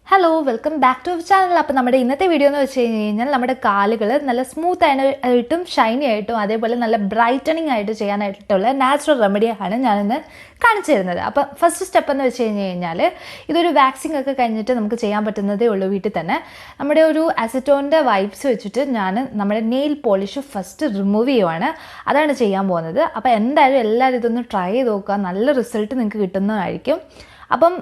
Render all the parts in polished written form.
Hello welcome back to channel. അപ്പോൾ നമ്മുടെ ഇന്നത്തെ വീഡിയോ എന്ന് വെച്ച് കഴിഞ്ഞാൽ നമ്മുടെ കാലുകൾ നല്ല സ്മൂത്ത് ആയിട്ടും ഷൈനി ആയിട്ടും അതേപോലെ നല്ല ബ്രൈറ്റനിങ് ആയിട്ട് ചെയ്യാനായിട്ടുള്ള നാച്ചുറൽ റെമഡിയാണ് ഞാനിന്ന് കാണിച്ചു തരുന്നത്. അപ്പോൾ ഫസ്റ്റ് സ്റ്റെപ്പ് എന്ന് വെച്ച് കഴിഞ്ഞാൽ ഇതൊരു വാക്സിംഗ് ഒക്കെ കഴിഞ്ഞിട്ട് നമുക്ക് ചെയ്യാൻ പറ്റുന്നതേ ഉള്ളൂ വീട്ടിൽ തന്നെ. നമ്മുടെ ഒരു അസറ്റോണിൻ്റെ വൈപ്സ് വെച്ചിട്ട് ഞാൻ നമ്മുടെ നെയിൽ പോളിഷ് ഫസ്റ്റ് റിമൂവ് ചെയ്യുവാണ്. അതാണ് ചെയ്യാൻ പോകുന്നത്. അപ്പോൾ എന്തായാലും എല്ലാവരും ഇതൊന്ന് ട്രൈ ചെയ്ത് നോക്കുക, നല്ല റിസൾട്ട് നിങ്ങൾക്ക് കിട്ടുന്നതായിരിക്കും. അപ്പം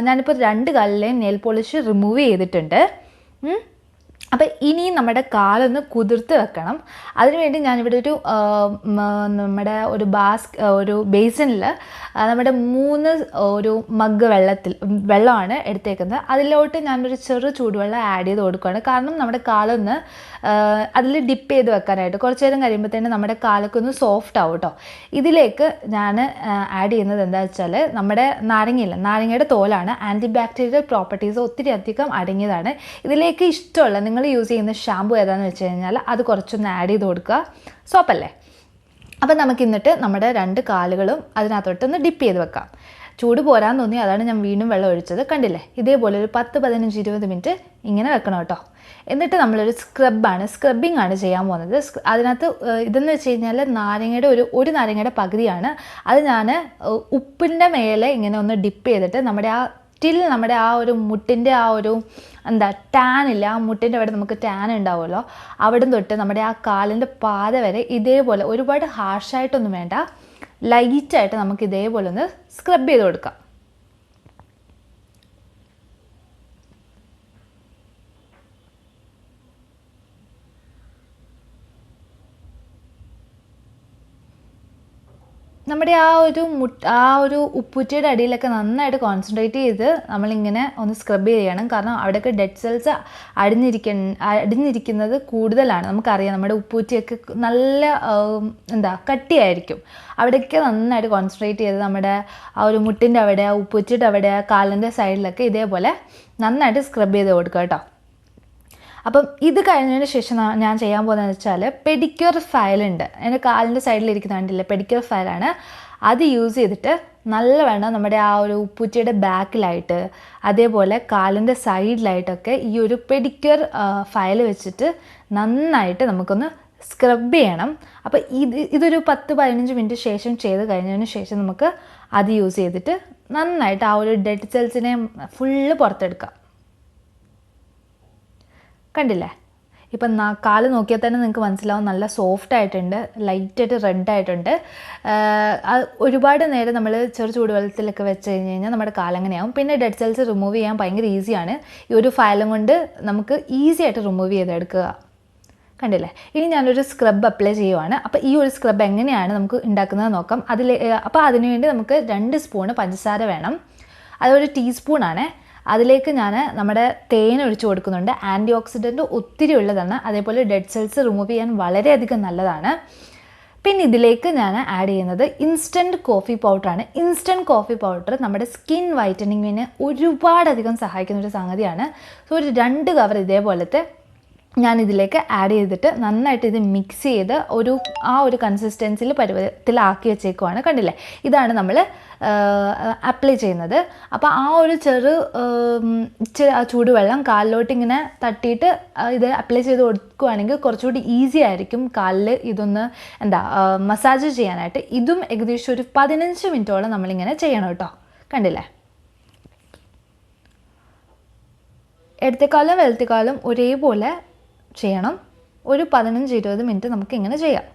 ഞാനിപ്പോൾ 2 കാലിലെയും നെയിൽ പോളിഷ് റിമൂവ് ചെയ്തിട്ടുണ്ട്. അപ്പോൾ ഇനി നമ്മുടെ കാലൊന്ന് കുതിർത്ത് വെക്കണം. അതിനുവേണ്ടി ഞാനിവിടെ നമ്മുടെ ഒരു ബേസിനിൽ നമ്മുടെ 3 ഒരു മഗ് വെള്ളമാണ് എടുത്തേക്കുന്നത്. അതിലോട്ട് ഞാനൊരു ചെറു ചൂടുവെള്ളം ആഡ് ചെയ്ത് കൊടുക്കുകയാണ്. കാരണം നമ്മുടെ കാലൊന്ന് അതിൽ ഡിപ്പ് ചെയ്ത് വെക്കാനായിട്ട് കുറച്ച് നേരം കഴിയുമ്പോഴത്തേന് നമ്മുടെ കാലൊക്കെ ഒന്ന് സോഫ്റ്റ് ആവും കേട്ടോ. ഇതിലേക്ക് ഞാൻ ആഡ് ചെയ്യുന്നത് എന്താ വെച്ചാൽ നമ്മുടെ നാരങ്ങയുടെ തോലാണ്. ആൻറ്റി ബാക്ടീരിയൽ പ്രോപ്പർട്ടീസ് ഒത്തിരി അധികം അടങ്ങിയതാണ്. ഇതിലേക്ക് ഇഷ്ടമുള്ള നിങ്ങൾ യൂസ് ചെയ്യുന്ന ഷാമ്പു ഏതാണെന്ന് വെച്ച് കഴിഞ്ഞാൽ അത് കുറച്ചൊന്ന് ആഡ് ചെയ്ത് കൊടുക്കുക. സോപ്പല്ലേ. അപ്പം നമുക്ക് എന്നിട്ട് നമ്മുടെ 2 കാലുകളും അതിനകത്തോട്ടൊന്ന് ഡിപ്പ് ചെയ്ത് വെക്കാം. ചൂട് പോരാൻ തോന്നി, അതാണ് ഞാൻ വീണ്ടും വെള്ളം ഒഴിച്ചത്. കണ്ടില്ലേ, ഇതേപോലെ ഒരു 10, 15, 20 മിനിറ്റ് ഇങ്ങനെ വെക്കണം കേട്ടോ. എന്നിട്ട് നമ്മളൊരു സ്ക്രബിംഗ് ആണ് ചെയ്യാൻ പോകുന്നത്. അതിനകത്ത് ഇതെന്ന് വെച്ച് കഴിഞ്ഞാൽ ഒരു നാരങ്ങയുടെ പകുതിയാണ്. അത് ഞാൻ ഉപ്പിൻ്റെ മേലെ ഇങ്ങനെ ഒന്ന് ഡിപ്പ് ചെയ്തിട്ട് നമ്മുടെ ആ ഒരു മുട്ടിൻ്റെ ആ ഒരു ടാനില്ല, ആ മുട്ടിൻ്റെ അവിടെ നമുക്ക് ടാൻ ഉണ്ടാവുമല്ലോ, അവിടെ തൊട്ട് നമ്മുടെ ആ കാലിൻ്റെ പാത വരെ ഇതേപോലെ ഒരുപാട് ഹാർഷായിട്ടൊന്നും വേണ്ട, ലൈറ്റായിട്ട് നമുക്ക് ഇതേപോലെ ഒന്ന് സ്ക്രബ് ചെയ്ത് കൊടുക്കാം. നമ്മുടെ ആ ഒരു ഉപ്പൂറ്റിയുടെ അടിയിലൊക്കെ നന്നായിട്ട് കോൺസെൻട്രേറ്റ് ചെയ്ത് നമ്മളിങ്ങനെ ഒന്ന് സ്ക്രബ് ചെയ്യണം. കാരണം അവിടെയൊക്കെ ഡെഡ് സെൽസ് അടിഞ്ഞിരിക്കുന്നത് കൂടുതലാണ്. നമുക്കറിയാം, നമ്മുടെ ഉപ്പൂറ്റിയൊക്കെ നല്ല കട്ടിയായിരിക്കും. അവിടെയൊക്കെ നന്നായിട്ട് കോൺസെൻട്രേറ്റ് ചെയ്ത് നമ്മുടെ ആ ഒരു മുട്ടിൻ്റെ അവിടെ, ആ ഉപ്പൂറ്റിയുടെ അവിടെ, കാലിൻ്റെ സൈഡിലൊക്കെ ഇതേപോലെ നന്നായിട്ട് സ്ക്രബ് ചെയ്ത് കൊടുക്കുക കേട്ടോ. അപ്പം ഇത് കഴിഞ്ഞതിന് ശേഷം ഞാൻ ചെയ്യാൻ പോകുന്നതെന്ന് വെച്ചാൽ പെഡിക്യൂർ ഫയലുണ്ട്. എൻ്റെ കാലിൻ്റെ സൈഡിലിരിക്കുന്ന കണ്ടില്ലേ, പെഡിക്യൂർ ഫയലാണ്. അത് യൂസ് ചെയ്തിട്ട് നല്ലവണ്ണം നമ്മുടെ ആ ഒരു ഉപ്പൂറ്റിയുടെ ബാക്കിലായിട്ട് അതേപോലെ കാലിൻ്റെ സൈഡിലായിട്ടൊക്കെ ഈ ഒരു പെഡിക്യൂർ ഫയൽ വെച്ചിട്ട് നന്നായിട്ട് നമുക്കൊന്ന് സ്ക്രബ് ചെയ്യണം. അപ്പോൾ ഇതൊരു 10, 15 മിനിറ്റ് ശേഷം ചെയ്ത് കഴിഞ്ഞതിന് ശേഷം നമുക്ക് അത് യൂസ് ചെയ്തിട്ട് നന്നായിട്ട് ആ ഒരു ഡെഡ് സെൽസിനെ ഫുള്ള് പുറത്തെടുക്കാം. കണ്ടില്ലേ, ഇപ്പം കാല് നോക്കിയാൽ തന്നെ നിങ്ങൾക്ക് മനസ്സിലാവും, നല്ല സോഫ്റ്റ് ആയിട്ടുണ്ട്, ലൈറ്റായിട്ട് റെഡ് ആയിട്ടുണ്ട്. ഒരുപാട് നേരം നമ്മൾ ചെറു ചൂടുവെള്ളത്തിലൊക്കെ വെച്ച് കഴിഞ്ഞാൽ നമ്മുടെ കാലങ്ങനെയാവും. പിന്നെ ഡെഡ് സെൽസ് റിമൂവ് ചെയ്യാൻ ഭയങ്കര ഈസിയാണ്. ഈ ഒരു ഫയലും കൊണ്ട് നമുക്ക് ഈസി ആയിട്ട് റിമൂവ് ചെയ്തെടുക്കുക. കണ്ടില്ലേ, ഇനി ഞാനൊരു സ്ക്രബ് അപ്ലൈ ചെയ്യുവാണ്. അപ്പോൾ ഈ ഒരു സ്ക്രബ് എങ്ങനെയാണ് നമുക്ക് ഉണ്ടാക്കുന്നത് നോക്കാം. അപ്പോൾ അതിനുവേണ്ടി നമുക്ക് 2 സ്പൂണ് പഞ്ചസാര വേണം. അതൊരു ടീസ്പൂണാണ്. അതിലേക്ക് ഞാൻ നമ്മുടെ തേൻ ഒഴിച്ച് കൊടുക്കുന്നുണ്ട്. ആൻറ്റി ഓക്സിഡൻറ്റ് ഒത്തിരി ഉള്ളതാണ്, അതേപോലെ ഡെഡ് സെൽസ് റിമൂവ് ചെയ്യാൻ വളരെയധികം നല്ലതാണ്. പിന്നെ ഇതിലേക്ക് ഞാൻ ആഡ് ചെയ്യുന്നത് ഇൻസ്റ്റൻറ്റ് കോഫി പൗഡറാണ്. ഇൻസ്റ്റൻറ്റ് കോഫി പൗഡർ നമ്മുടെ സ്കിൻ വൈറ്റനിങ്ങിന് ഒരുപാടധികം സഹായിക്കുന്ന ഒരു സംഗതിയാണ്. സോ ഒരു 2 കവർ ഇതേപോലത്തെ ഞാൻ ഇതിലേക്ക് ആഡ് ചെയ്തിട്ട് നന്നായിട്ട് ഇത് മിക്സ് ചെയ്ത് ആ ഒരു പരുവത്തിലാക്കി വെച്ചേക്കുവാണ്. കണ്ടില്ലേ, ഇതാണ് നമ്മൾ അപ്ലൈ ചെയ്യുന്നത്. അപ്പോൾ ആ ഒരു ചൂടുവെള്ളം കാലിലോട്ട് ഇങ്ങനെ തട്ടിയിട്ട് ഇത് അപ്ലൈ ചെയ്ത് കൊടുക്കുകയാണെങ്കിൽ കുറച്ചുകൂടി ഈസി ആയിരിക്കും കാലിൽ ഇതൊന്ന് മസാജ് ചെയ്യാനായിട്ട്. ഇതും ഏകദേശം ഒരു 15 മിനിറ്റോളം നമ്മളിങ്ങനെ ചെയ്യണം കേട്ടോ. കണ്ടില്ലേ, ഇടത്തേക്കാലും വലത്തേക്കാലും ഒരേപോലെ ചെയ്യണം. ഒരു 15-20 മിനിറ്റ് നമുക്ക് ഇങ്ങനെ ചെയ്യാം.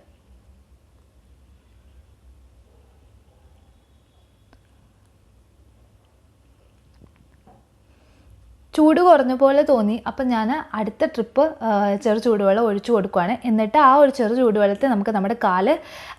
ചൂട് കുറഞ്ഞ പോലെ തോന്നി. അപ്പം ഞാൻ അടുത്ത ട്രിപ്പ് ചെറു ചൂടുവെള്ളം ഒഴിച്ചു കൊടുക്കുകയാണ്. എന്നിട്ട് ആ ഒരു ചെറു ചൂടുവെള്ളത്തിൽ നമുക്ക് നമ്മുടെ കാല്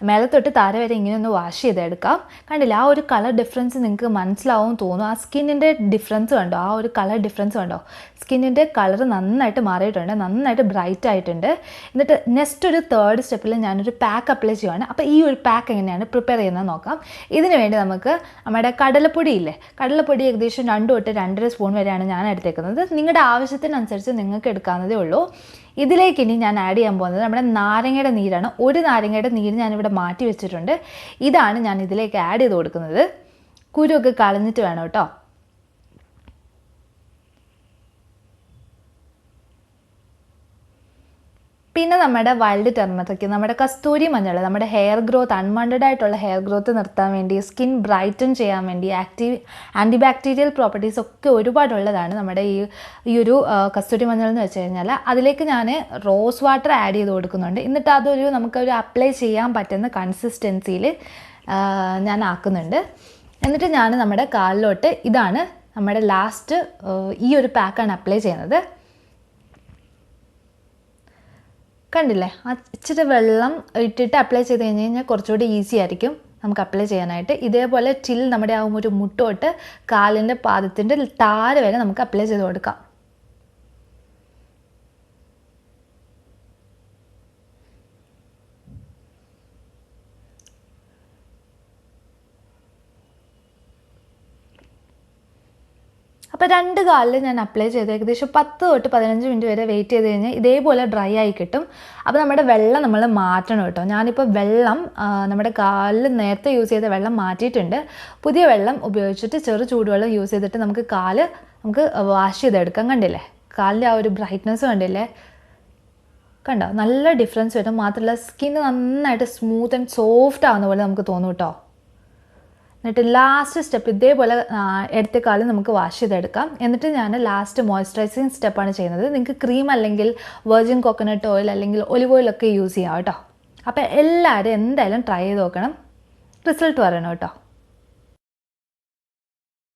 മേലെ തൊട്ട് താഴെ വരെ ഇങ്ങനെ ഒന്ന് വാഷ് ചെയ്തെടുക്കാം. കണ്ടില്ല, ആ ഒരു കളർ ഡിഫറൻസ് നിങ്ങൾക്ക് മനസ്സിലാവും തോന്നും. ആ സ്കിന്നിൻ്റെ ഡിഫറൻസ് കണ്ടോ, ആ ഒരു കളർ ഡിഫറൻസ് കണ്ടോ, സ്കിന്നിൻ്റെ കളർ നന്നായിട്ട് മാറിയിട്ടുണ്ട്, നന്നായിട്ട് ബ്രൈറ്റ് ആയിട്ടുണ്ട്. എന്നിട്ട് നെക്സ്റ്റ് ഒരു 3rd സ്റ്റെപ്പിൽ ഞാനൊരു പാക്ക് അപ്ലൈ ചെയ്യുവാണ്. അപ്പോൾ ഈ ഒരു പാക്ക് എങ്ങനെയാണ് പ്രിപ്പയർ ചെയ്യുന്നത് നോക്കാം. ഇതിന് വേണ്ടി നമുക്ക് നമ്മുടെ കടലപ്പൊടി ഏകദേശം 2 തൊട്ട് 2.5 സ്പൂൺ വരെയാണ് ഞാൻ എടുത്തേക്കുന്നത്. നിങ്ങളുടെ ആവശ്യത്തിനനുസരിച്ച് നിങ്ങൾക്ക് എടുക്കാവുന്നതേ ഉള്ളൂ. ഇതിലേക്ക് ഇനി ഞാൻ ആഡ് ചെയ്യാൻ പോകുന്നത് നമ്മുടെ നാരങ്ങയുടെ നീരാണ്. ഒരു നാരങ്ങയുടെ നീര് ഞാനിവിടെ മാറ്റി വെച്ചിട്ടുണ്ട്. ഇതാണ് ഞാൻ ഇതിലേക്ക് ആഡ് ചെയ്ത് കൊടുക്കുന്നത്. കുരുവൊക്കെ കളഞ്ഞിട്ട് വേണം കേട്ടോ. പിന്നെ നമ്മുടെ വൈൽഡ് ടെർമറിക്, നമ്മുടെ കസ്തൂരി മഞ്ഞൾ, നമ്മുടെ ഹെയർ ഗ്രോത്ത്, അൺവാണ്ടഡ് ആയിട്ടുള്ള ഹെയർ ഗ്രോത്ത് നിർത്താൻ വേണ്ടി, സ്കിൻ ബ്രൈറ്റൻ ചെയ്യാൻ വേണ്ടി, ആൻറ്റി ബാക്ടീരിയൽ പ്രോപ്പർട്ടീസ് ഒക്കെ ഒരുപാടുള്ളതാണ് നമ്മുടെ ഈ ഒരു കസ്തൂരി മഞ്ഞൾ എന്ന് വെച്ച് കഴിഞ്ഞാൽ. അതിലേക്ക് ഞാൻ റോസ് വാട്ടർ ആഡ് ചെയ്ത് കൊടുക്കുന്നുണ്ട്. എന്നിട്ട് അതൊരു നമുക്കൊരു അപ്ലൈ ചെയ്യാൻ പറ്റുന്ന കൺസിസ്റ്റൻസിയിൽ ഞാൻ ആക്കുന്നുണ്ട്. എന്നിട്ട് ഞാൻ നമ്മുടെ കാലിലോട്ട് ഇതാണ് നമ്മുടെ ലാസ്റ്റ് ഈ ഒരു പാക്കാണ് അപ്ലൈ ചെയ്യുന്നത്. കണ്ടില്ലേ, ഇച്ചിരി വെള്ളം ഇട്ടിട്ട് അപ്ലൈ ചെയ്ത് കഴിഞ്ഞ് കഴിഞ്ഞാൽ കുറച്ചുകൂടി ഈസി ആയിരിക്കും നമുക്ക് അപ്ലൈ ചെയ്യാനായിട്ട്. ഇതേപോലെ ടിൽ നമ്മുടെ ആ ഒരു മുട്ടോട്ട് കാലിൻ്റെ പാദത്തിൻ്റെ താഴെ വരെ നമുക്ക് അപ്ലൈ ചെയ്ത് കൊടുക്കാം. അപ്പോൾ 2 കാലിൽ ഞാൻ അപ്ലൈ ചെയ്ത് ഏകദേശം 10 തൊട്ട് 15 മിനിറ്റ് വരെ വെയിറ്റ് ചെയ്ത് കഴിഞ്ഞാൽ ഇതേപോലെ ഡ്രൈ ആയി കിട്ടും. അപ്പോൾ നമ്മുടെ വെള്ളം നമ്മൾ മാറ്റണം കേട്ടോ. ഞാനിപ്പോൾ വെള്ളം നമ്മുടെ കാലിൽ നേരത്തെ യൂസ് ചെയ്ത വെള്ളം മാറ്റിയിട്ടുണ്ട്. പുതിയ വെള്ളം ഉപയോഗിച്ചിട്ട് ചെറു ചൂടുവെള്ളം യൂസ് ചെയ്തിട്ട് നമുക്ക് വാഷ് ചെയ്തെടുക്കാം. കണ്ടില്ലേ, കാലിൻ്റെ ആ ഒരു ബ്രൈറ്റ്നസ് കണ്ടില്ലേ, കണ്ടോ, നല്ല ഡിഫറൻസ് വരും. മാത്രമല്ല സ്കിൻ നന്നായിട്ട് സ്മൂത്ത് ആൻഡ് സോഫ്റ്റ് ആവുന്ന പോലെ നമുക്ക് തോന്നും കേട്ടോ. എന്നിട്ട് ലാസ്റ്റ് സ്റ്റെപ്പ് ഇതേപോലെ എടുത്ത കാലം നമുക്ക് വാഷ് ചെയ്തെടുക്കാം. എന്നിട്ട് ഞാൻ ലാസ്റ്റ് മോയ്സ്ചറൈസിങ് സ്റ്റെപ്പാണ് ചെയ്യുന്നത്. നിങ്ങൾക്ക് ക്രീം അല്ലെങ്കിൽ വെർജിൻ കോക്കനട്ട് ഓയിൽ അല്ലെങ്കിൽ ഒലിവ് ഓയിലൊക്കെ യൂസ് ചെയ്യാം കേട്ടോ. അപ്പോൾ എല്ലാവരും എന്തായാലും ട്രൈ ചെയ്ത് നോക്കണം, റിസൾട്ട് പറയണം കേട്ടോ.